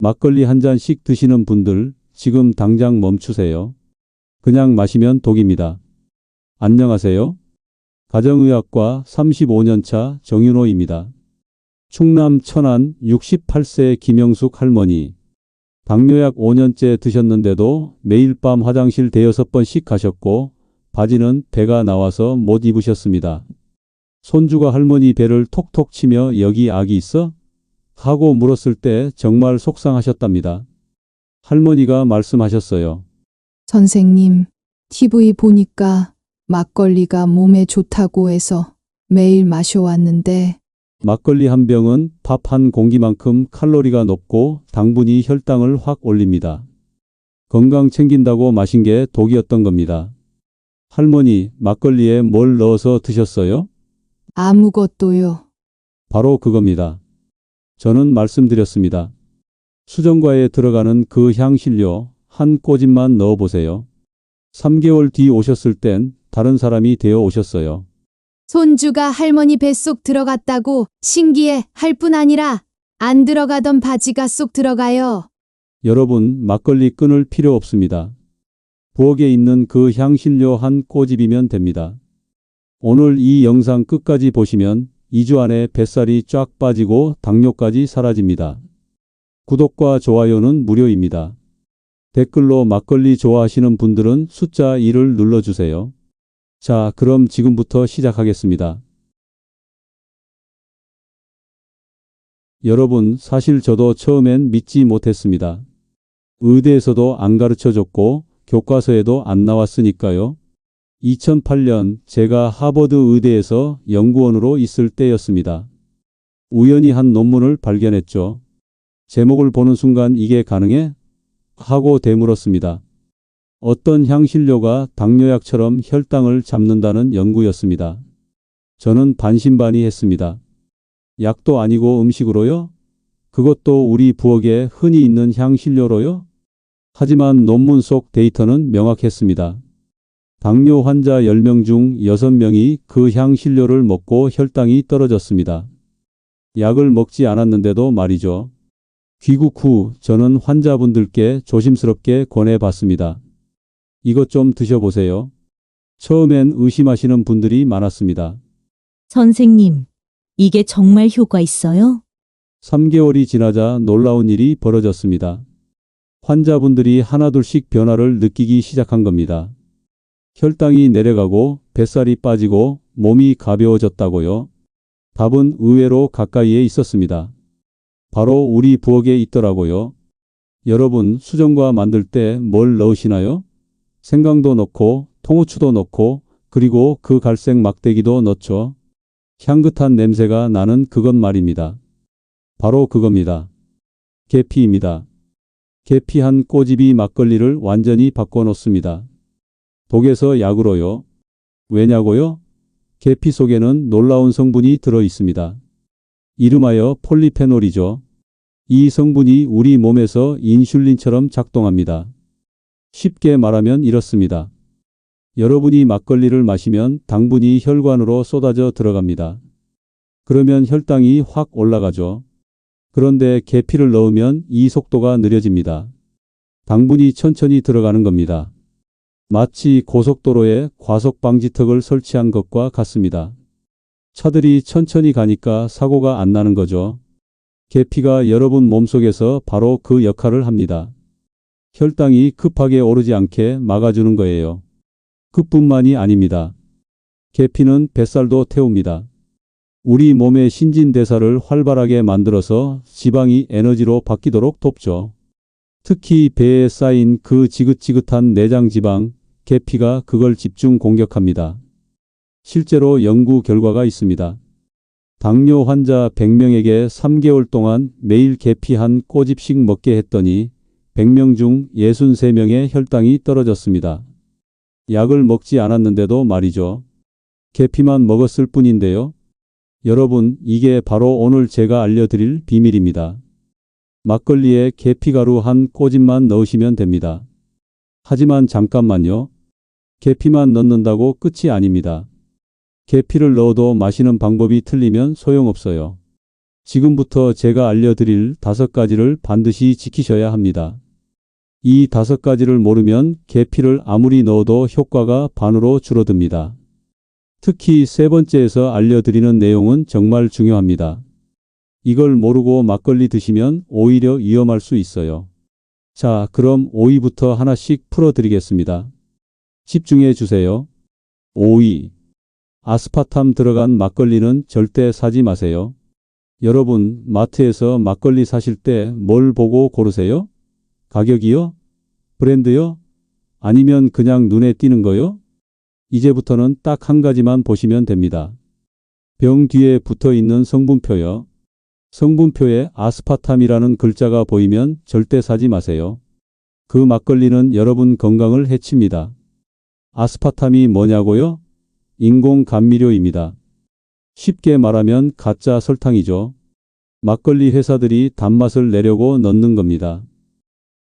막걸리 한 잔씩 드시는 분들 지금 당장 멈추세요. 그냥 마시면 독입니다. 안녕하세요. 가정의학과 35년차 정윤호입니다. 충남 천안 68세 김영숙 할머니. 당뇨약 5년째 드셨는데도 매일 밤 화장실 대여섯 번씩 가셨고 바지는 배가 나와서 못 입으셨습니다. 손주가 할머니 배를 톡톡 치며 여기 악이 있어? 하고 물었을 때 정말 속상하셨답니다. 할머니가 말씀하셨어요. 선생님, TV 보니까 막걸리가 몸에 좋다고 해서 매일 마셔왔는데 막걸리 한 병은 밥 한 공기만큼 칼로리가 높고 당분이 혈당을 확 올립니다. 건강 챙긴다고 마신 게 독이었던 겁니다. 할머니, 막걸리에 뭘 넣어서 드셨어요? 아무것도요. 바로 그겁니다. 저는 말씀드렸습니다. 수정과에 들어가는 그 향신료 한 꼬집만 넣어보세요. 3개월 뒤 오셨을 땐 다른 사람이 되어 오셨어요. 손주가 할머니 뱃속 들어갔다고 신기해 할 뿐 아니라 안 들어가던 바지가 쏙 들어가요. 여러분, 막걸리 끊을 필요 없습니다. 부엌에 있는 그 향신료 한 꼬집이면 됩니다. 오늘 이 영상 끝까지 보시면 2주 안에 뱃살이 쫙 빠지고 당뇨까지 사라집니다. 구독과 좋아요는 무료입니다. 댓글로 막걸리 좋아하시는 분들은 숫자 1을 눌러주세요. 자, 그럼 지금부터 시작하겠습니다. 여러분, 사실 저도 처음엔 믿지 못했습니다. 의대에서도 안 가르쳐줬고 교과서에도 안 나왔으니까요. 2008년 제가 하버드 의대에서 연구원으로 있을 때였습니다. 우연히 한 논문을 발견했죠. 제목을 보는 순간 이게 가능해? 하고 되물었습니다. 어떤 향신료가 당뇨약처럼 혈당을 잡는다는 연구였습니다. 저는 반신반의했습니다. 약도 아니고 음식으로요? 그것도 우리 부엌에 흔히 있는 향신료로요? 하지만 논문 속 데이터는 명확했습니다. 당뇨 환자 10명 중 6명이 그 향신료를 먹고 혈당이 떨어졌습니다. 약을 먹지 않았는데도 말이죠. 귀국 후 저는 환자분들께 조심스럽게 권해봤습니다. 이것 좀 드셔보세요. 처음엔 의심하시는 분들이 많았습니다. 선생님, 이게 정말 효과 있어요? 3개월이 지나자 놀라운 일이 벌어졌습니다. 환자분들이 하나둘씩 변화를 느끼기 시작한 겁니다. 혈당이 내려가고 뱃살이 빠지고 몸이 가벼워졌다고요? 답은 의외로 가까이에 있었습니다. 바로 우리 부엌에 있더라고요. 여러분, 수정과 만들 때 뭘 넣으시나요? 생강도 넣고 통후추도 넣고 그리고 그 갈색 막대기도 넣죠. 향긋한 냄새가 나는 그것 말입니다. 바로 그겁니다. 계피입니다. 계피 한 꼬집이 막걸리를 완전히 바꿔놓습니다. 독에서 약으로요. 왜냐고요? 계피 속에는 놀라운 성분이 들어 있습니다. 이름하여 폴리페놀이죠. 이 성분이 우리 몸에서 인슐린처럼 작동합니다. 쉽게 말하면 이렇습니다. 여러분이 막걸리를 마시면 당분이 혈관으로 쏟아져 들어갑니다. 그러면 혈당이 확 올라가죠. 그런데 계피를 넣으면 이 속도가 느려집니다. 당분이 천천히 들어가는 겁니다. 마치 고속도로에 과속 방지턱을 설치한 것과 같습니다. 차들이 천천히 가니까 사고가 안 나는 거죠. 계피가 여러분 몸속에서 바로 그 역할을 합니다. 혈당이 급하게 오르지 않게 막아주는 거예요. 그뿐만이 아닙니다. 계피는 뱃살도 태웁니다. 우리 몸의 신진대사를 활발하게 만들어서 지방이 에너지로 바뀌도록 돕죠. 특히 배에 쌓인 그 지긋지긋한 내장 지방, 계피가 그걸 집중 공격합니다. 실제로 연구 결과가 있습니다. 당뇨 환자 100명에게 3개월 동안 매일 계피 한 꼬집씩 먹게 했더니 100명 중 63명의 혈당이 떨어졌습니다. 약을 먹지 않았는데도 말이죠. 계피만 먹었을 뿐인데요. 여러분, 이게 바로 오늘 제가 알려드릴 비밀입니다. 막걸리에 계피가루 한 꼬집만 넣으시면 됩니다. 하지만 잠깐만요. 계피만 넣는다고 끝이 아닙니다. 계피를 넣어도 마시는 방법이 틀리면 소용없어요. 지금부터 제가 알려드릴 5가지를 반드시 지키셔야 합니다. 이 5가지를 모르면 계피를 아무리 넣어도 효과가 반으로 줄어듭니다. 특히 세 번째에서 알려드리는 내용은 정말 중요합니다. 이걸 모르고 막걸리 드시면 오히려 위험할 수 있어요. 자, 그럼 5위부터 하나씩 풀어드리겠습니다. 집중해 주세요. 5위. 아스파탐 들어간 막걸리는 절대 사지 마세요. 여러분, 마트에서 막걸리 사실 때 뭘 보고 고르세요? 가격이요? 브랜드요? 아니면 그냥 눈에 띄는 거요? 이제부터는 딱 한 가지만 보시면 됩니다. 병 뒤에 붙어 있는 성분표요. 성분표에 아스파탐이라는 글자가 보이면 절대 사지 마세요. 그 막걸리는 여러분 건강을 해칩니다. 아스파탐이 뭐냐고요? 인공 감미료입니다. 쉽게 말하면 가짜 설탕이죠. 막걸리 회사들이 단맛을 내려고 넣는 겁니다.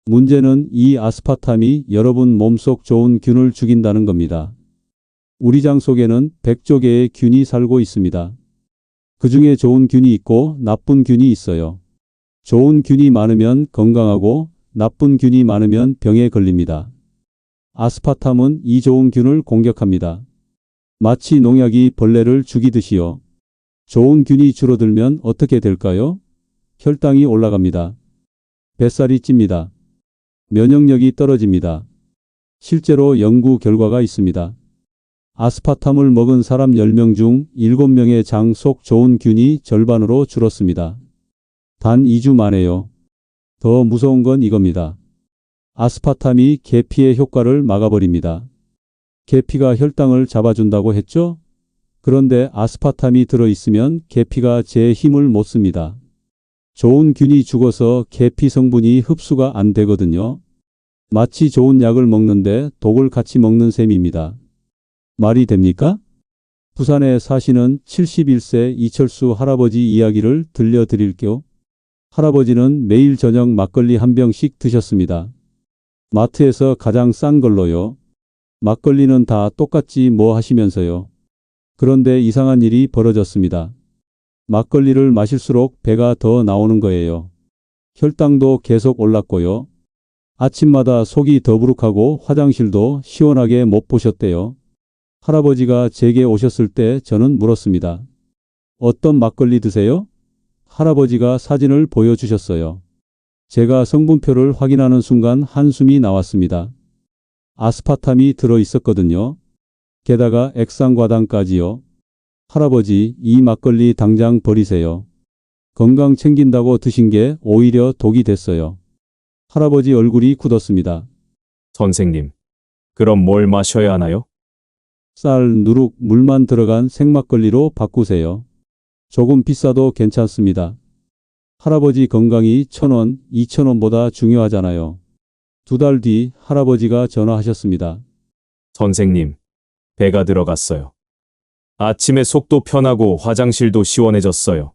문제는 이 아스파탐이 여러분 몸속 좋은 균을 죽인다는 겁니다. 우리 장 속에는 100조 개의 균이 살고 있습니다. 그 중에 좋은 균이 있고 나쁜 균이 있어요. 좋은 균이 많으면 건강하고 나쁜 균이 많으면 병에 걸립니다. 아스파탐은 이 좋은 균을 공격합니다. 마치 농약이 벌레를 죽이듯이요. 좋은 균이 줄어들면 어떻게 될까요? 혈당이 올라갑니다. 뱃살이 찝니다. 면역력이 떨어집니다. 실제로 연구 결과가 있습니다. 아스파탐을 먹은 사람 10명 중 7명의 장 속 좋은 균이 절반으로 줄었습니다. 단 2주 만에요. 더 무서운 건 이겁니다. 아스파탐이 계피의 효과를 막아버립니다. 계피가 혈당을 잡아준다고 했죠? 그런데 아스파탐이 들어있으면 계피가 제 힘을 못 씁니다. 좋은 균이 죽어서 계피 성분이 흡수가 안 되거든요. 마치 좋은 약을 먹는데 독을 같이 먹는 셈입니다. 말이 됩니까? 부산에 사시는 71세 이철수 할아버지 이야기를 들려드릴게요. 할아버지는 매일 저녁 막걸리 한 병씩 드셨습니다. 마트에서 가장 싼 걸로요. 막걸리는 다 똑같지 뭐 하시면서요. 그런데 이상한 일이 벌어졌습니다. 막걸리를 마실수록 배가 더 나오는 거예요. 혈당도 계속 올랐고요. 아침마다 속이 더부룩하고 화장실도 시원하게 못 보셨대요. 할아버지가 제게 오셨을 때 저는 물었습니다. 어떤 막걸리 드세요? 할아버지가 사진을 보여주셨어요. 제가 성분표를 확인하는 순간 한숨이 나왔습니다. 아스파탐이 들어있었거든요. 게다가 액상과당까지요. 할아버지, 이 막걸리 당장 버리세요. 건강 챙긴다고 드신 게 오히려 독이 됐어요. 할아버지 얼굴이 굳었습니다. 선생님, 그럼 뭘 마셔야 하나요? 쌀, 누룩, 물만 들어간 생막걸리로 바꾸세요. 조금 비싸도 괜찮습니다. 할아버지 건강이 1,000원, 2,000원보다 중요하잖아요. 2달 뒤 할아버지가 전화하셨습니다. 선생님, 배가 들어갔어요. 아침에 속도 편하고 화장실도 시원해졌어요.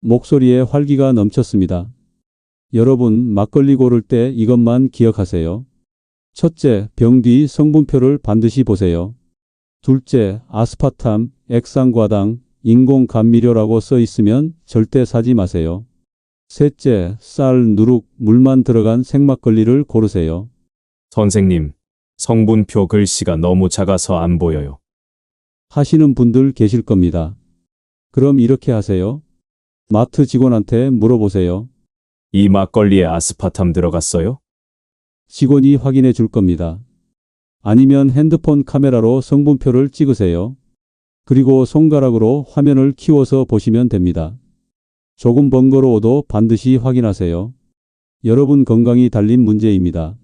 목소리에 활기가 넘쳤습니다. 여러분, 막걸리 고를 때 이것만 기억하세요. 첫째, 병 뒤 성분표를 반드시 보세요. 둘째, 아스파탐, 액상과당, 인공감미료라고 써 있으면 절대 사지 마세요. 셋째, 쌀, 누룩, 물만 들어간 생막걸리를 고르세요. 선생님, 성분표 글씨가 너무 작아서 안 보여요. 하시는 분들 계실 겁니다. 그럼 이렇게 하세요. 마트 직원한테 물어보세요. 이 막걸리에 아스파탐 들어갔어요? 직원이 확인해 줄 겁니다. 아니면 핸드폰 카메라로 성분표를 찍으세요. 그리고 손가락으로 화면을 키워서 보시면 됩니다. 조금 번거로워도 반드시 확인하세요. 여러분 건강이 달린 문제입니다.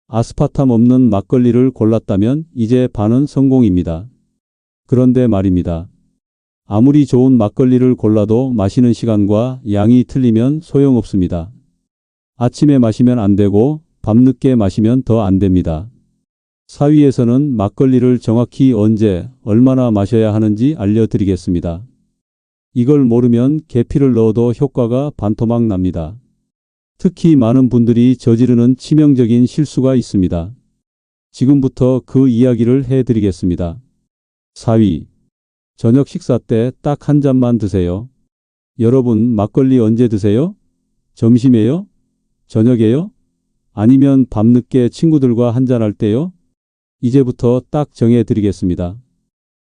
아스파탐 없는 막걸리를 골랐다면 이제 반은 성공입니다. 그런데 말입니다. 아무리 좋은 막걸리를 골라도 마시는 시간과 양이 틀리면 소용없습니다. 아침에 마시면 안 되고 밤늦게 마시면 더 안 됩니다. 4위에서는 막걸리를 정확히 언제, 얼마나 마셔야 하는지 알려드리겠습니다. 이걸 모르면 계피를 넣어도 효과가 반토막 납니다. 특히 많은 분들이 저지르는 치명적인 실수가 있습니다. 지금부터 그 이야기를 해드리겠습니다. 4위. 저녁 식사 때 딱 한 잔만 드세요. 여러분, 막걸리 언제 드세요? 점심에요? 저녁에요? 아니면 밤늦게 친구들과 한잔할 때요? 이제부터 딱 정해 드리겠습니다.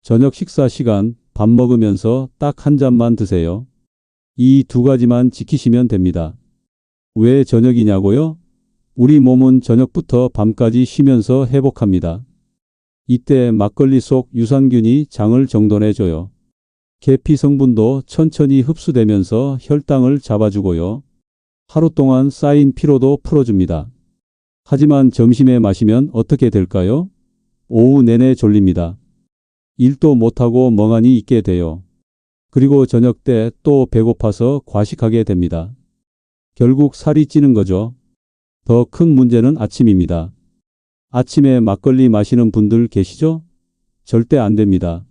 저녁 식사 시간, 밥 먹으면서 딱 한 잔만 드세요. 이 두 가지만 지키시면 됩니다. 왜 저녁이냐고요? 우리 몸은 저녁부터 밤까지 쉬면서 회복합니다. 이때 막걸리 속 유산균이 장을 정돈해줘요. 계피 성분도 천천히 흡수되면서 혈당을 잡아주고요. 하루 동안 쌓인 피로도 풀어줍니다. 하지만 점심에 마시면 어떻게 될까요? 오후 내내 졸립니다. 일도 못하고 멍하니 있게 돼요. 그리고 저녁 때 또 배고파서 과식하게 됩니다. 결국 살이 찌는 거죠. 더 큰 문제는 아침입니다. 아침에 막걸리 마시는 분들 계시죠? 절대 안 됩니다.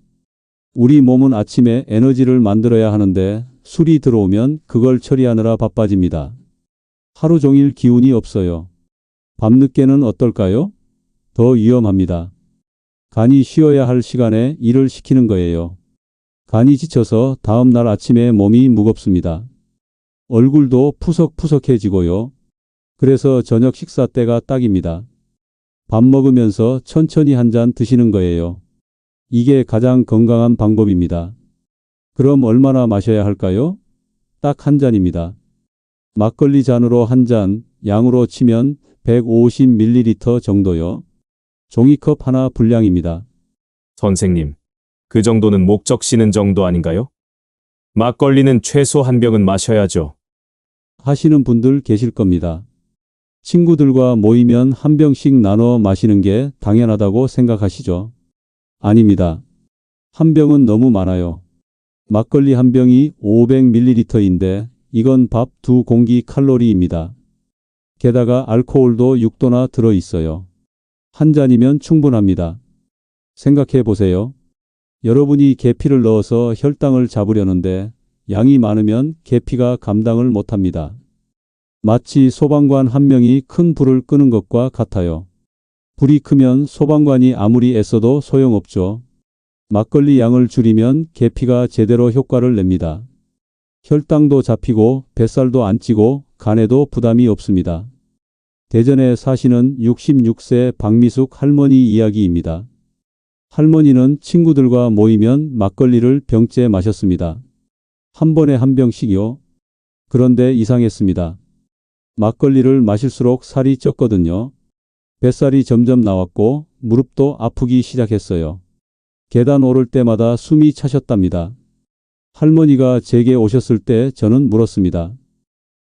우리 몸은 아침에 에너지를 만들어야 하는데 술이 들어오면 그걸 처리하느라 바빠집니다. 하루 종일 기운이 없어요. 밤늦게는 어떨까요? 더 위험합니다. 간이 쉬어야 할 시간에 일을 시키는 거예요. 간이 지쳐서 다음 날 아침에 몸이 무겁습니다. 얼굴도 푸석푸석해지고요. 그래서 저녁 식사 때가 딱입니다. 밥 먹으면서 천천히 한 잔 드시는 거예요. 이게 가장 건강한 방법입니다. 그럼 얼마나 마셔야 할까요? 딱 한 잔입니다. 막걸리 잔으로 한 잔, 양으로 치면 150ml 정도요. 종이컵 하나 분량입니다. 선생님, 그 정도는 목적 쉬는 정도 아닌가요? 막걸리는 최소 한 병은 마셔야죠. 하시는 분들 계실 겁니다. 친구들과 모이면 한 병씩 나눠 마시는 게 당연하다고 생각하시죠? 아닙니다. 한 병은 너무 많아요. 막걸리 한 병이 500ml인데 이건 밥 2공기 칼로리입니다. 게다가 알코올도 6도나 들어 있어요. 한 잔이면 충분합니다. 생각해 보세요. 여러분이 계피를 넣어서 혈당을 잡으려는데 양이 많으면 계피가 감당을 못합니다. 마치 소방관 한 명이 큰 불을 끄는 것과 같아요. 불이 크면 소방관이 아무리 애써도 소용없죠. 막걸리 양을 줄이면 계피가 제대로 효과를 냅니다. 혈당도 잡히고 뱃살도 안 찌고 간에도 부담이 없습니다. 대전에 사시는 66세 박미숙 할머니 이야기입니다. 할머니는 친구들과 모이면 막걸리를 병째 마셨습니다. 한 번에 한 병씩요. 그런데 이상했습니다. 막걸리를 마실수록 살이 쪘거든요. 뱃살이 점점 나왔고 무릎도 아프기 시작했어요. 계단 오를 때마다 숨이 차셨답니다. 할머니가 제게 오셨을 때 저는 물었습니다.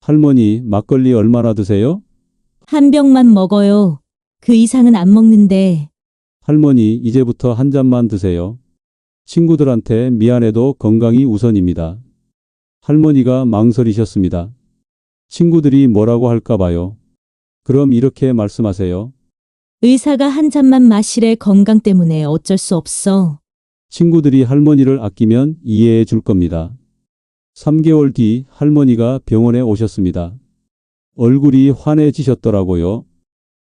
할머니, 막걸리 얼마나 드세요? 한 병만 먹어요. 그 이상은 안 먹는데. 할머니, 이제부터 한 잔만 드세요. 친구들한테 미안해도 건강이 우선입니다. 할머니가 망설이셨습니다. 친구들이 뭐라고 할까 봐요. 그럼 이렇게 말씀하세요. 의사가 한 잔만 마시래. 건강 때문에 어쩔 수 없어. 친구들이 할머니를 아끼면 이해해 줄 겁니다. 3개월 뒤 할머니가 병원에 오셨습니다. 얼굴이 환해지셨더라고요.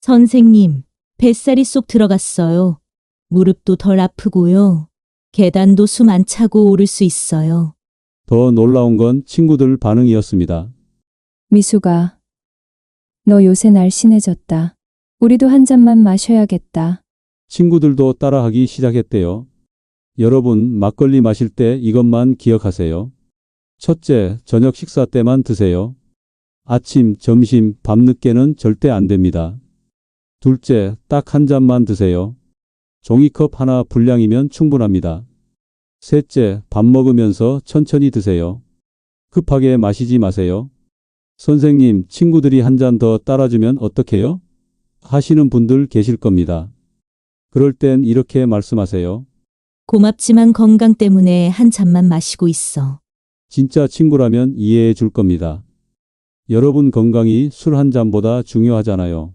선생님, 뱃살이 쏙 들어갔어요. 무릎도 덜 아프고요. 계단도 숨 안 차고 오를 수 있어요. 더 놀라운 건 친구들 반응이었습니다. 미숙아, 너 요새 날씬해졌다. 우리도 한 잔만 마셔야겠다. 친구들도 따라하기 시작했대요. 여러분, 막걸리 마실 때 이것만 기억하세요. 첫째, 저녁 식사 때만 드세요. 아침, 점심, 밤늦게는 절대 안 됩니다. 둘째, 딱 한 잔만 드세요. 종이컵 하나 분량이면 충분합니다. 셋째, 밥 먹으면서 천천히 드세요. 급하게 마시지 마세요. 선생님, 친구들이 한 잔 더 따라주면 어떡해요? 하시는 분들 계실 겁니다. 그럴 땐 이렇게 말씀하세요. 고맙지만 건강 때문에 한 잔만 마시고 있어. 진짜 친구라면 이해해 줄 겁니다. 여러분 건강이 술 한 잔보다 중요하잖아요.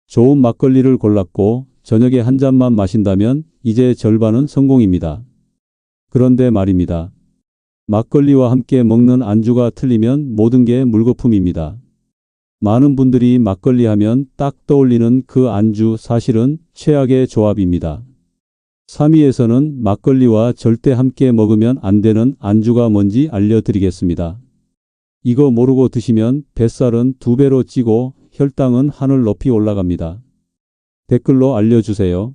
좋은 막걸리를 골랐고 저녁에 한 잔만 마신다면 이제 절반은 성공입니다. 그런데 말입니다. 막걸리와 함께 먹는 안주가 틀리면 모든 게 물거품입니다. 많은 분들이 막걸리 하면 딱 떠올리는 그 안주 사실은 최악의 조합입니다. 3위에서는 막걸리와 절대 함께 먹으면 안 되는 안주가 뭔지 알려드리겠습니다. 이거 모르고 드시면 뱃살은 2배로 찌고 혈당은 하늘 높이 올라갑니다. 댓글로 알려주세요.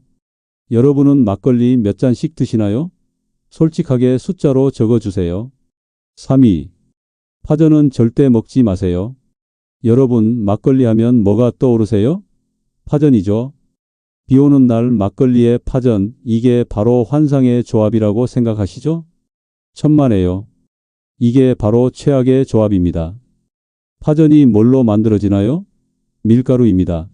여러분은 막걸리 몇 잔씩 드시나요? 솔직하게 숫자로 적어주세요. 3위. 파전은 절대 먹지 마세요. 여러분 막걸리 하면 뭐가 떠오르세요? 파전이죠. 비 오는 날 막걸리에 파전, 이게 바로 환상의 조합이라고 생각하시죠? 천만에요. 이게 바로 최악의 조합입니다. 파전이 뭘로 만들어지나요? 밀가루입니다.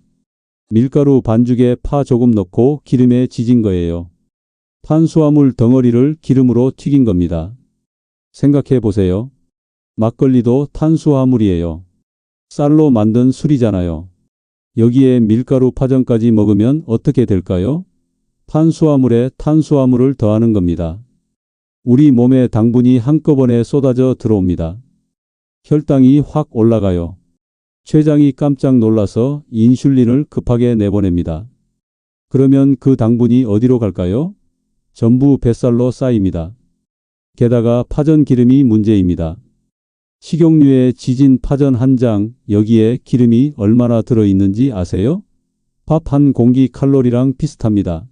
밀가루 반죽에 파 조금 넣고 기름에 지진 거예요. 탄수화물 덩어리를 기름으로 튀긴 겁니다. 생각해 보세요. 막걸리도 탄수화물이에요. 쌀로 만든 술이잖아요. 여기에 밀가루 파전까지 먹으면 어떻게 될까요? 탄수화물에 탄수화물을 더하는 겁니다. 우리 몸에 당분이 한꺼번에 쏟아져 들어옵니다. 혈당이 확 올라가요. 췌장이 깜짝 놀라서 인슐린을 급하게 내보냅니다. 그러면 그 당분이 어디로 갈까요? 전부 뱃살로 쌓입니다. 게다가 파전 기름이 문제입니다. 식용유에 지진 파전 한 장, 여기에 기름이 얼마나 들어있는지 아세요? 밥 한 공기 칼로리랑 비슷합니다.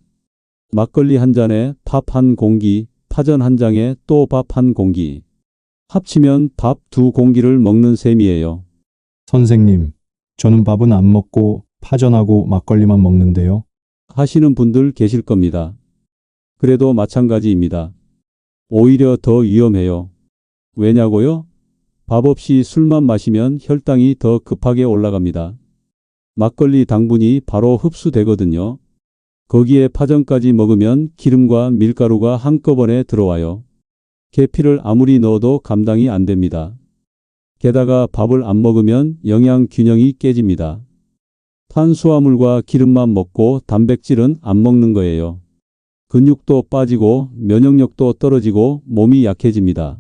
막걸리 한 잔에 밥 한 공기, 파전 한 장에 또 밥 한 공기. 합치면 밥 2공기를 먹는 셈이에요. 선생님, 저는 밥은 안 먹고 파전하고 막걸리만 먹는데요. 하시는 분들 계실 겁니다. 그래도 마찬가지입니다. 오히려 더 위험해요. 왜냐고요? 밥 없이 술만 마시면 혈당이 더 급하게 올라갑니다. 막걸리 당분이 바로 흡수되거든요. 거기에 파전까지 먹으면 기름과 밀가루가 한꺼번에 들어와요. 계피를 아무리 넣어도 감당이 안 됩니다. 게다가 밥을 안 먹으면 영양 균형이 깨집니다. 탄수화물과 기름만 먹고 단백질은 안 먹는 거예요. 근육도 빠지고 면역력도 떨어지고 몸이 약해집니다.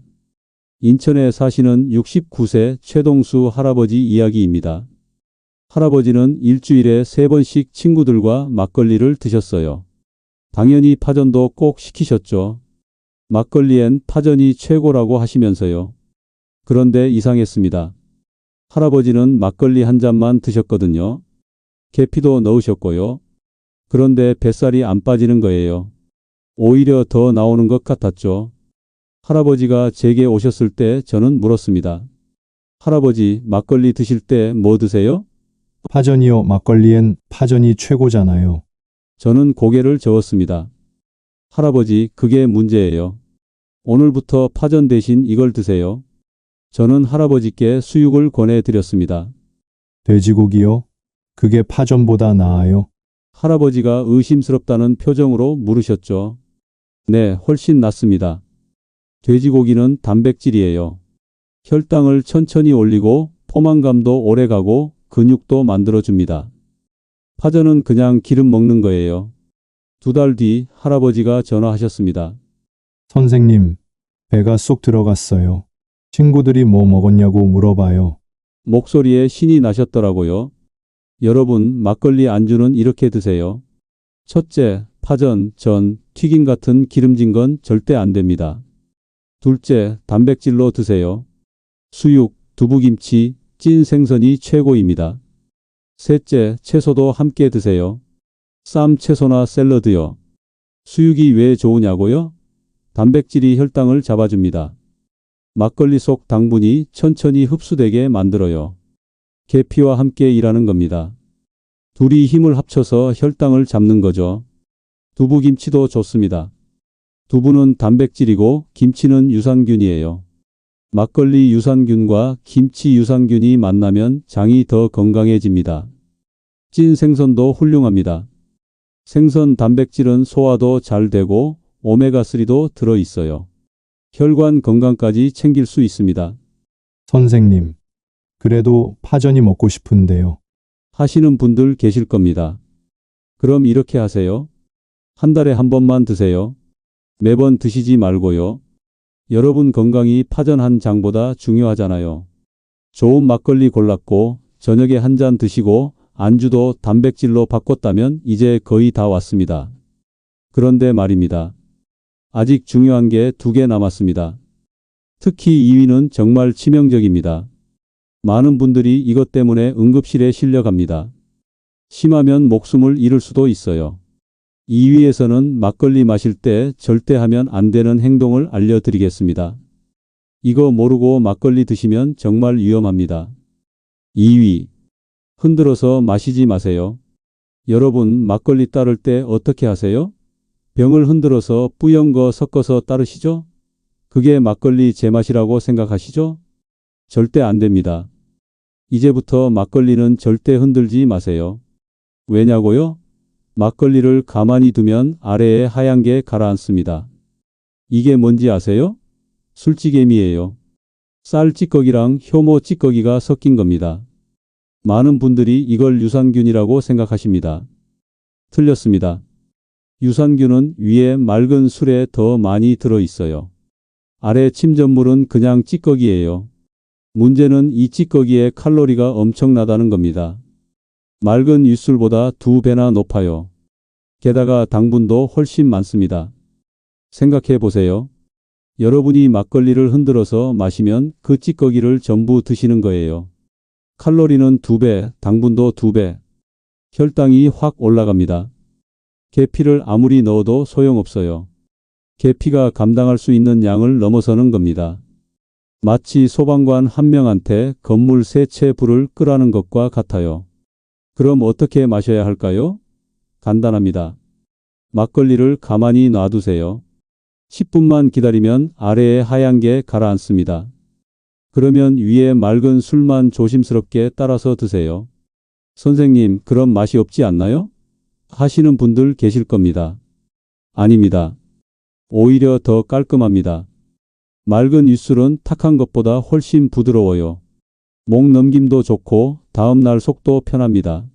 인천에 사시는 69세 최동수 할아버지 이야기입니다. 할아버지는 일주일에 3번씩 친구들과 막걸리를 드셨어요. 당연히 파전도 꼭 시키셨죠. 막걸리엔 파전이 최고라고 하시면서요. 그런데 이상했습니다. 할아버지는 막걸리 한 잔만 드셨거든요. 계피도 넣으셨고요. 그런데 뱃살이 안 빠지는 거예요. 오히려 더 나오는 것 같았죠. 할아버지가 제게 오셨을 때 저는 물었습니다. 할아버지, 막걸리 드실 때 뭐 드세요? 파전이요, 막걸리엔 파전이 최고잖아요. 저는 고개를 저었습니다. 할아버지, 그게 문제예요. 오늘부터 파전 대신 이걸 드세요. 저는 할아버지께 수육을 권해드렸습니다. 돼지고기요? 그게 파전보다 나아요. 할아버지가 의심스럽다는 표정으로 물으셨죠. 네, 훨씬 낫습니다. 돼지고기는 단백질이에요. 혈당을 천천히 올리고 포만감도 오래 가고 근육도 만들어줍니다. 파전은 그냥 기름 먹는 거예요. 2달 뒤 할아버지가 전화하셨습니다. 선생님, 배가 쏙 들어갔어요. 친구들이 뭐 먹었냐고 물어봐요. 목소리에 신이 나셨더라고요. 여러분, 막걸리 안주는 이렇게 드세요. 첫째, 파전, 전, 튀김 같은 기름진 건 절대 안 됩니다. 둘째, 단백질로 드세요. 수육, 두부김치, 찐 생선이 최고입니다. 셋째, 채소도 함께 드세요. 쌈, 채소나 샐러드요. 수육이 왜 좋으냐고요? 단백질이 혈당을 잡아줍니다. 막걸리 속 당분이 천천히 흡수되게 만들어요. 계피와 함께 일하는 겁니다. 둘이 힘을 합쳐서 혈당을 잡는 거죠. 두부김치도 좋습니다. 두부는 단백질이고 김치는 유산균이에요. 막걸리 유산균과 김치 유산균이 만나면 장이 더 건강해집니다. 찐 생선도 훌륭합니다. 생선 단백질은 소화도 잘 되고 오메가3도 들어있어요. 혈관 건강까지 챙길 수 있습니다. 선생님, 그래도 파전이 먹고 싶은데요. 하시는 분들 계실 겁니다. 그럼 이렇게 하세요. 한 달에 한 번만 드세요. 매번 드시지 말고요. 여러분 건강이 파전 한 장보다 중요하잖아요. 좋은 막걸리 골랐고 저녁에 한 잔 드시고 안주도 단백질로 바꿨다면 이제 거의 다 왔습니다. 그런데 말입니다. 아직 중요한 게 2개 남았습니다. 특히 2위는 정말 치명적입니다. 많은 분들이 이것 때문에 응급실에 실려갑니다. 심하면 목숨을 잃을 수도 있어요. 2위에서는 막걸리 마실 때 절대 하면 안 되는 행동을 알려드리겠습니다. 이거 모르고 막걸리 드시면 정말 위험합니다. 2위. 흔들어서 마시지 마세요. 여러분, 막걸리 따를 때 어떻게 하세요? 병을 흔들어서 뿌연 거 섞어서 따르시죠? 그게 막걸리 제맛이라고 생각하시죠? 절대 안 됩니다. 이제부터 막걸리는 절대 흔들지 마세요. 왜냐고요? 막걸리를 가만히 두면 아래에 하얀 게 가라앉습니다. 이게 뭔지 아세요? 술찌개미예요. 쌀 찌꺼기랑 효모 찌꺼기가 섞인 겁니다. 많은 분들이 이걸 유산균이라고 생각하십니다. 틀렸습니다. 유산균은 위에 맑은 술에 더 많이 들어 있어요. 아래 침전물은 그냥 찌꺼기예요. 문제는 이 찌꺼기의 칼로리가 엄청나다는 겁니다. 맑은 윗술보다 2배나 높아요. 게다가 당분도 훨씬 많습니다. 생각해 보세요. 여러분이 막걸리를 흔들어서 마시면 그 찌꺼기를 전부 드시는 거예요. 칼로리는 2배, 당분도 2배. 혈당이 확 올라갑니다. 계피를 아무리 넣어도 소용없어요. 계피가 감당할 수 있는 양을 넘어서는 겁니다. 마치 소방관 한 명한테 건물 3채 불을 끄라는 것과 같아요. 그럼 어떻게 마셔야 할까요? 간단합니다. 막걸리를 가만히 놔두세요. 10분만 기다리면 아래에 하얀 게 가라앉습니다. 그러면 위에 맑은 술만 조심스럽게 따라서 드세요. 선생님, 그럼 맛이 없지 않나요? 하시는 분들 계실 겁니다. 아닙니다. 오히려 더 깔끔합니다. 맑은 윗술은 탁한 것보다 훨씬 부드러워요. 목 넘김도 좋고 다음날 속도 편합니다.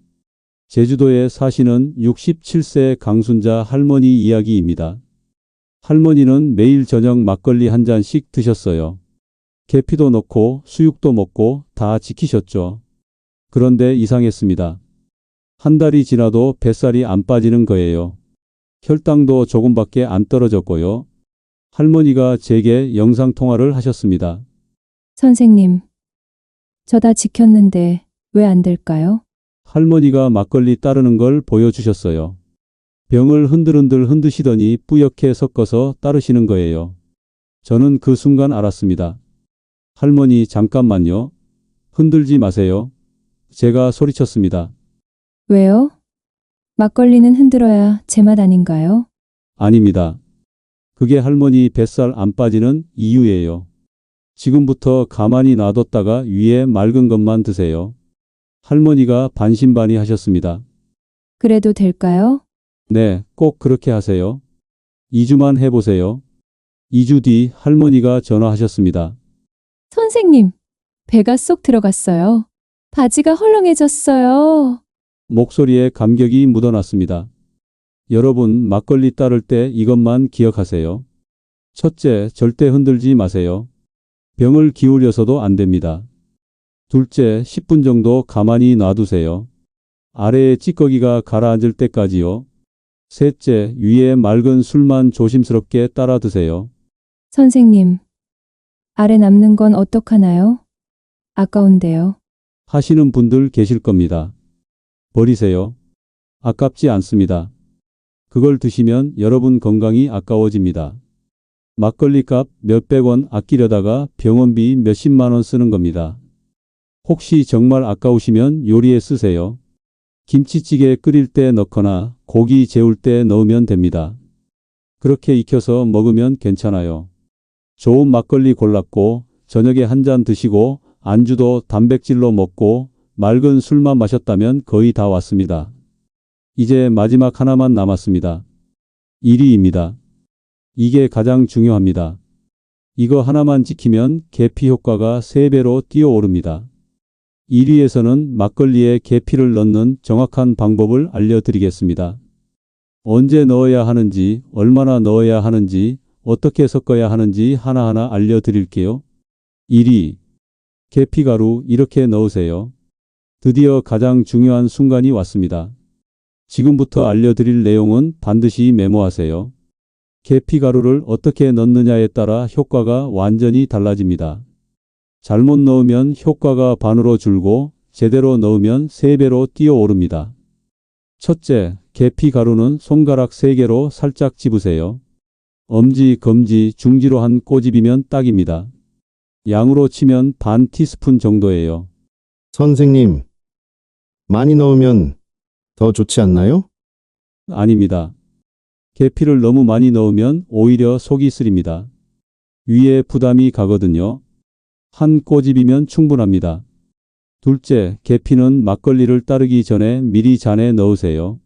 제주도에 사시는 67세 강순자 할머니 이야기입니다. 할머니는 매일 저녁 막걸리 한 잔씩 드셨어요. 계피도 넣고 수육도 먹고 다 지키셨죠. 그런데 이상했습니다. 한 달이 지나도 뱃살이 안 빠지는 거예요. 혈당도 조금밖에 안 떨어졌고요. 할머니가 제게 영상통화를 하셨습니다. 선생님, 저 다 지켰는데 왜 안 될까요? 할머니가 막걸리 따르는 걸 보여주셨어요. 병을 흔들흔들 흔드시더니 뿌옇게 섞어서 따르시는 거예요. 저는 그 순간 알았습니다. 할머니, 잠깐만요. 흔들지 마세요. 제가 소리쳤습니다. 왜요? 막걸리는 흔들어야 제맛 아닌가요? 아닙니다. 그게 할머니 뱃살 안 빠지는 이유예요. 지금부터 가만히 놔뒀다가 위에 맑은 것만 드세요. 할머니가 반신반의하셨습니다. 그래도 될까요? 네, 꼭 그렇게 하세요. 2주만 해보세요. 2주 뒤 할머니가 전화하셨습니다. 선생님, 배가 쏙 들어갔어요. 바지가 헐렁해졌어요. 목소리에 감격이 묻어났습니다. 여러분, 막걸리 따를 때 이것만 기억하세요. 첫째, 절대 흔들지 마세요. 병을 기울여서도 안 됩니다. 둘째, 10분 정도 가만히 놔두세요. 아래에 찌꺼기가 가라앉을 때까지요. 셋째, 위에 맑은 술만 조심스럽게 따라 드세요. 선생님, 아래 남는 건 어떡하나요? 아까운데요. 하시는 분들 계실 겁니다. 버리세요. 아깝지 않습니다. 그걸 드시면 여러분 건강이 아까워집니다. 막걸리 값 몇백 원 아끼려다가 병원비 몇십만 원 쓰는 겁니다. 혹시 정말 아까우시면 요리에 쓰세요. 김치찌개 끓일 때 넣거나 고기 재울 때 넣으면 됩니다. 그렇게 익혀서 먹으면 괜찮아요. 좋은 막걸리 골랐고 저녁에 한 잔 드시고 안주도 단백질로 먹고 맑은 술만 마셨다면 거의 다 왔습니다. 이제 마지막 하나만 남았습니다. 1위입니다. 이게 가장 중요합니다. 이거 하나만 지키면 계피 효과가 3배로 뛰어오릅니다. 1위에서는 막걸리에 계피를 넣는 정확한 방법을 알려드리겠습니다. 언제 넣어야 하는지, 얼마나 넣어야 하는지, 어떻게 섞어야 하는지 하나하나 알려드릴게요. 1위. 계피가루 이렇게 넣으세요. 드디어 가장 중요한 순간이 왔습니다. 지금부터 알려드릴 내용은 반드시 메모하세요. 계피가루를 어떻게 넣느냐에 따라 효과가 완전히 달라집니다. 잘못 넣으면 효과가 반으로 줄고 제대로 넣으면 3배로 뛰어오릅니다. 첫째, 계피가루는 손가락 3개로 살짝 집으세요. 엄지, 검지, 중지로 한 꼬집이면 딱입니다. 양으로 치면 반 티스푼 정도예요. 선생님, 많이 넣으면 더 좋지 않나요? 아닙니다. 계피를 너무 많이 넣으면 오히려 속이 쓰립니다. 위에 부담이 가거든요. 한 꼬집이면 충분합니다. 둘째, 계피는 막걸리를 따르기 전에 미리 잔에 넣으세요.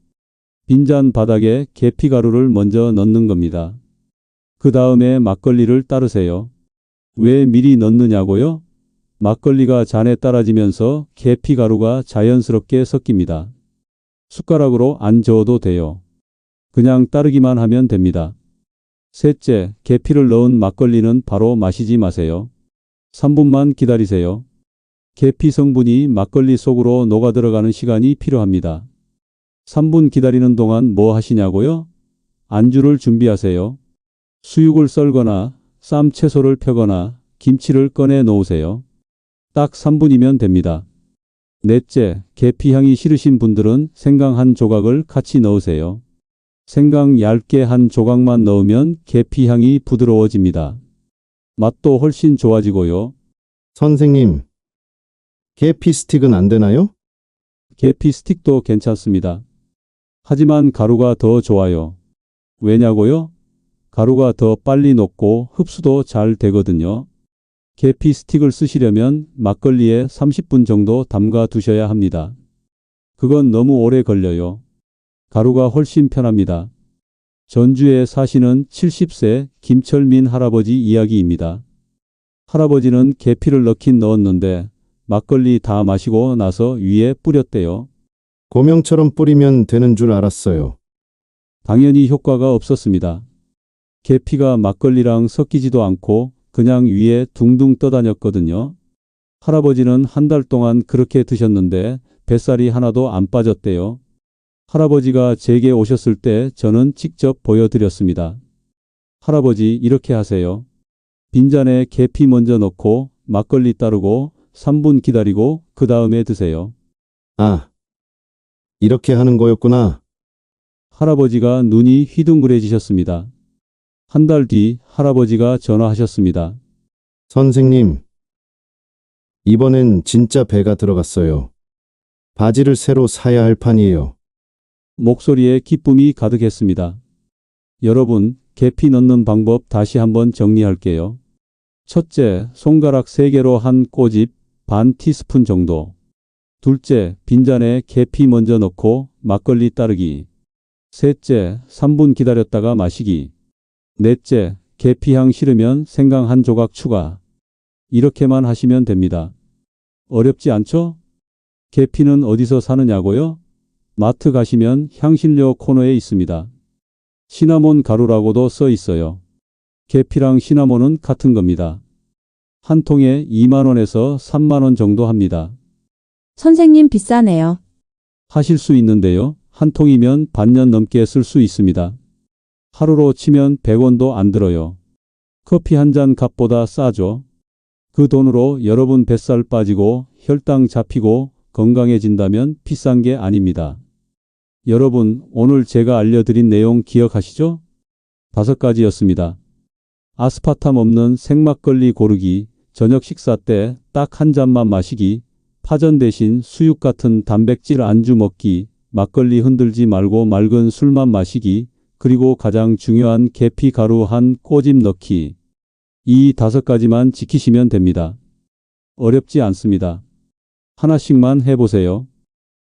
빈잔 바닥에 계피가루를 먼저 넣는 겁니다. 그 다음에 막걸리를 따르세요. 왜 미리 넣느냐고요? 막걸리가 잔에 따라지면서 계피가루가 자연스럽게 섞입니다. 숟가락으로 안 저어도 돼요. 그냥 따르기만 하면 됩니다. 셋째, 계피를 넣은 막걸리는 바로 마시지 마세요. 3분만 기다리세요. 계피 성분이 막걸리 속으로 녹아 들어가는 시간이 필요합니다. 3분 기다리는 동안 뭐 하시냐고요? 안주를 준비하세요. 수육을 썰거나 쌈 채소를 펴거나 김치를 꺼내 놓으세요. 딱 3분이면 됩니다. 넷째, 계피 향이 싫으신 분들은 생강 한 조각을 같이 넣으세요. 생강 얇게 한 조각만 넣으면 계피 향이 부드러워집니다. 맛도 훨씬 좋아지고요. 선생님, 계피 스틱은 안 되나요? 계피 스틱도 괜찮습니다. 하지만 가루가 더 좋아요. 왜냐고요? 가루가 더 빨리 녹고 흡수도 잘 되거든요. 계피 스틱을 쓰시려면 막걸리에 30분 정도 담가 두셔야 합니다. 그건 너무 오래 걸려요. 가루가 훨씬 편합니다. 전주에 사시는 70세 김철민 할아버지 이야기입니다. 할아버지는 계피를 넣긴 넣었는데 막걸리 다 마시고 나서 위에 뿌렸대요. 고명처럼 뿌리면 되는 줄 알았어요. 당연히 효과가 없었습니다. 계피가 막걸리랑 섞이지도 않고 그냥 위에 둥둥 떠다녔거든요. 할아버지는 한 달 동안 그렇게 드셨는데 뱃살이 하나도 안 빠졌대요. 할아버지가 제게 오셨을 때 저는 직접 보여드렸습니다. 할아버지 이렇게 하세요. 빈잔에 계피 먼저 넣고 막걸리 따르고 3분 기다리고 그 다음에 드세요. 아, 이렇게 하는 거였구나. 할아버지가 눈이 휘둥그레지셨습니다. 한 달 뒤 할아버지가 전화하셨습니다. 선생님, 이번엔 진짜 배가 들어갔어요. 바지를 새로 사야 할 판이에요. 목소리에 기쁨이 가득했습니다. 여러분, 계피 넣는 방법 다시 한번 정리할게요. 첫째, 손가락 3개로 한 꼬집, 반 티스푼 정도. 둘째, 빈잔에 계피 먼저 넣고 막걸리 따르기. 셋째, 3분 기다렸다가 마시기. 넷째, 계피향 싫으면 생강 한 조각 추가. 이렇게만 하시면 됩니다. 어렵지 않죠? 계피는 어디서 사느냐고요? 마트 가시면 향신료 코너에 있습니다. 시나몬 가루라고도 써 있어요. 계피랑 시나몬은 같은 겁니다. 한 통에 2만 원에서 3만 원 정도 합니다. 선생님 비싸네요. 하실 수 있는데요. 한 통이면 반년 넘게 쓸 수 있습니다. 하루로 치면 100원도 안 들어요. 커피 한 잔 값보다 싸죠. 그 돈으로 여러분 뱃살 빠지고 혈당 잡히고 건강해진다면 비싼 게 아닙니다. 여러분, 오늘 제가 알려드린 내용 기억하시죠? 5가지였습니다. 아스파탐 없는 생막걸리 고르기, 저녁 식사 때 딱 한 잔만 마시기, 파전 대신 수육 같은 단백질 안주 먹기, 막걸리 흔들지 말고 맑은 술만 마시기, 그리고 가장 중요한 계피 가루 한 꼬집 넣기. 이 5가지만 지키시면 됩니다. 어렵지 않습니다. 하나씩만 해보세요.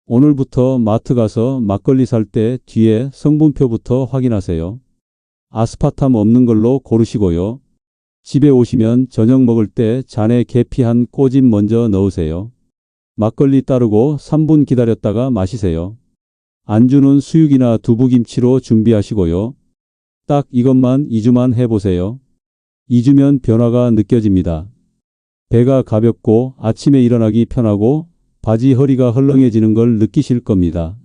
오늘부터 마트 가서 막걸리 살 때 뒤에 성분표부터 확인하세요. 아스파탐 없는 걸로 고르시고요. 집에 오시면 저녁 먹을 때 잔에 계피 한 꼬집 먼저 넣으세요. 막걸리 따르고 3분 기다렸다가 마시세요. 안주는 수육이나 두부김치로 준비하시고요. 딱 이것만 2주만 해보세요. 2주면 변화가 느껴집니다. 배가 가볍고 아침에 일어나기 편하고 바지 허리가 헐렁해지는 걸 느끼실 겁니다.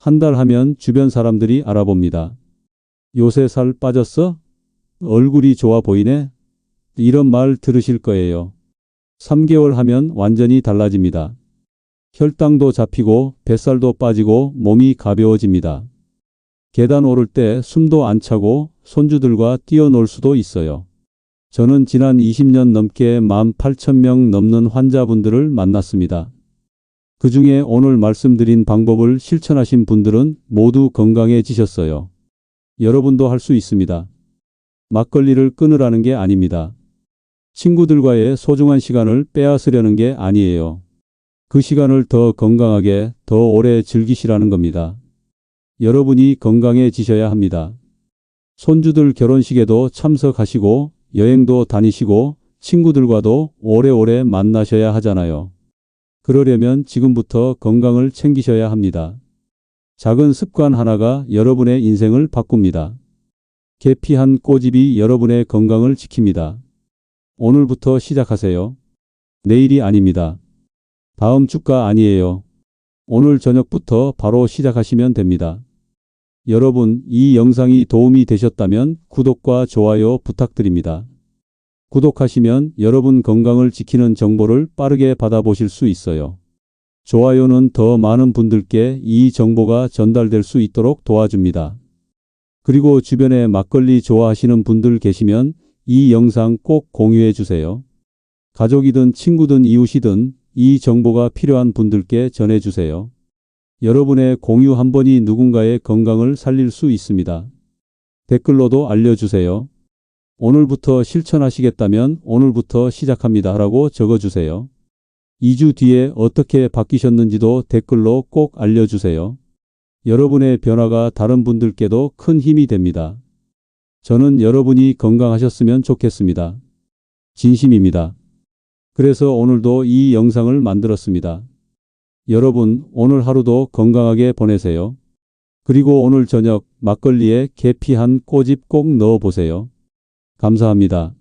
한 달 하면 주변 사람들이 알아봅니다. 요새 살 빠졌어? 얼굴이 좋아 보이네? 이런 말 들으실 거예요. 3개월 하면 완전히 달라집니다. 혈당도 잡히고 뱃살도 빠지고 몸이 가벼워집니다. 계단 오를 때 숨도 안 차고 손주들과 뛰어놀 수도 있어요. 저는 지난 20년 넘게 18,000명 넘는 환자분들을 만났습니다. 그 중에 오늘 말씀드린 방법을 실천하신 분들은 모두 건강해지셨어요. 여러분도 할 수 있습니다. 막걸리를 끊으라는 게 아닙니다. 친구들과의 소중한 시간을 빼앗으려는 게 아니에요. 그 시간을 더 건강하게, 더 오래 즐기시라는 겁니다. 여러분이 건강해지셔야 합니다. 손주들 결혼식에도 참석하시고 여행도 다니시고 친구들과도 오래오래 만나셔야 하잖아요. 그러려면 지금부터 건강을 챙기셔야 합니다. 작은 습관 하나가 여러분의 인생을 바꿉니다. 계피 한 꼬집이 여러분의 건강을 지킵니다. 오늘부터 시작하세요. 내일이 아닙니다. 다음 주가 아니에요. 오늘 저녁부터 바로 시작하시면 됩니다. 여러분, 이 영상이 도움이 되셨다면 구독과 좋아요 부탁드립니다. 구독하시면 여러분 건강을 지키는 정보를 빠르게 받아보실 수 있어요. 좋아요는 더 많은 분들께 이 정보가 전달될 수 있도록 도와줍니다. 그리고 주변에 막걸리 좋아하시는 분들 계시면 이 영상 꼭 공유해 주세요. 가족이든 친구든 이웃이든 이 정보가 필요한 분들께 전해주세요. 여러분의 공유 한 번이 누군가의 건강을 살릴 수 있습니다. 댓글로도 알려주세요. 오늘부터 실천하시겠다면 오늘부터 시작합니다 라고 적어주세요. 2주 뒤에 어떻게 바뀌셨는지도 댓글로 꼭 알려주세요. 여러분의 변화가 다른 분들께도 큰 힘이 됩니다. 저는 여러분이 건강하셨으면 좋겠습니다. 진심입니다. 그래서 오늘도 이 영상을 만들었습니다. 여러분, 오늘 하루도 건강하게 보내세요. 그리고 오늘 저녁 막걸리에 계피 한 꼬집 꼭 넣어 보세요. 감사합니다.